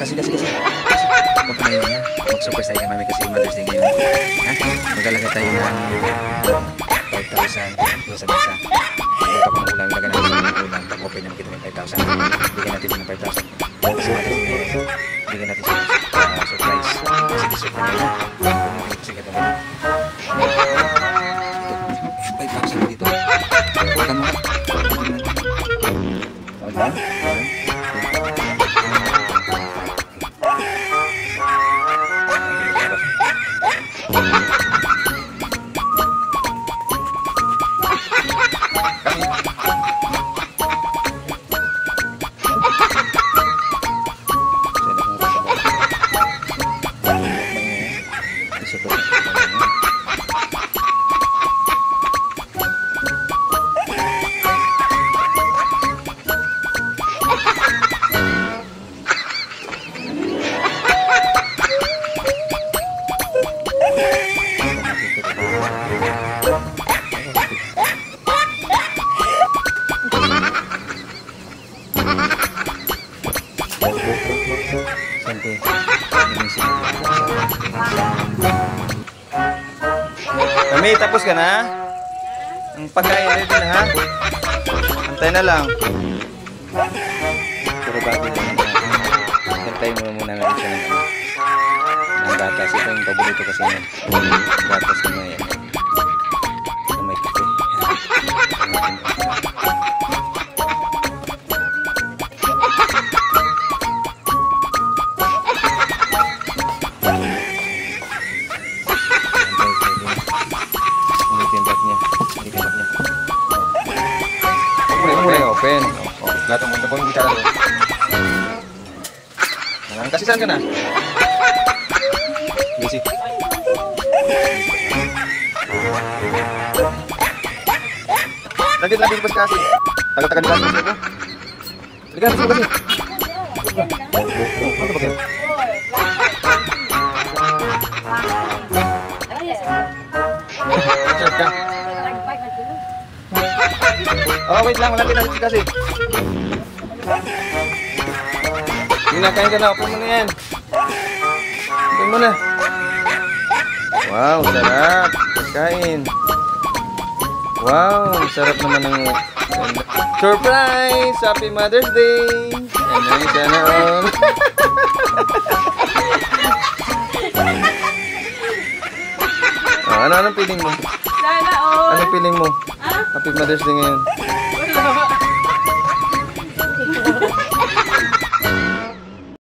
Kasi. Huwag ka ngayon, ha? Mag-surprise tayo kay mami kasi Mother's Day ngayon. Ha? Maglalagay tayo ng 5,000 doon sa mesa. Pagka kung ulang, ilagay natin sa ulang. Pag-open naman kita ng 5,000. Bigyan natin ng 5,000. Kasi Mother's Day ngayon. Bigyan natin siya surprise. Kasi deserve na ngayon. Kasi ka naman. 5,000 dito. Huwag ka mo. Wala? Mami, tapos ka na? Ang pagkain ready na, ha? Antay na lang. Pero bago na. Antay mo muna natin siya ng gatas. Ito yung paborito kasi niya. Gatas na yan. Na may kape. Open. Gatong mo ko yung bicara doon. Kasi saan ka na? Busy. Lagi pas kasi. Tagal-tagal kasi ko. Ligan kasi kasi. Ano ba kayo? Check ka. Oh, wait lang, wala natin kasi. Kinakain ka na, open mo na yan. Open mo na. Wow, sarap. Pagkain. Wow, sarap naman ng surprise! Happy Mother's Day! Ano, sana all. Anong feeling mo? Sana all. Anong feeling mo? Happy Mother's Day ngayon.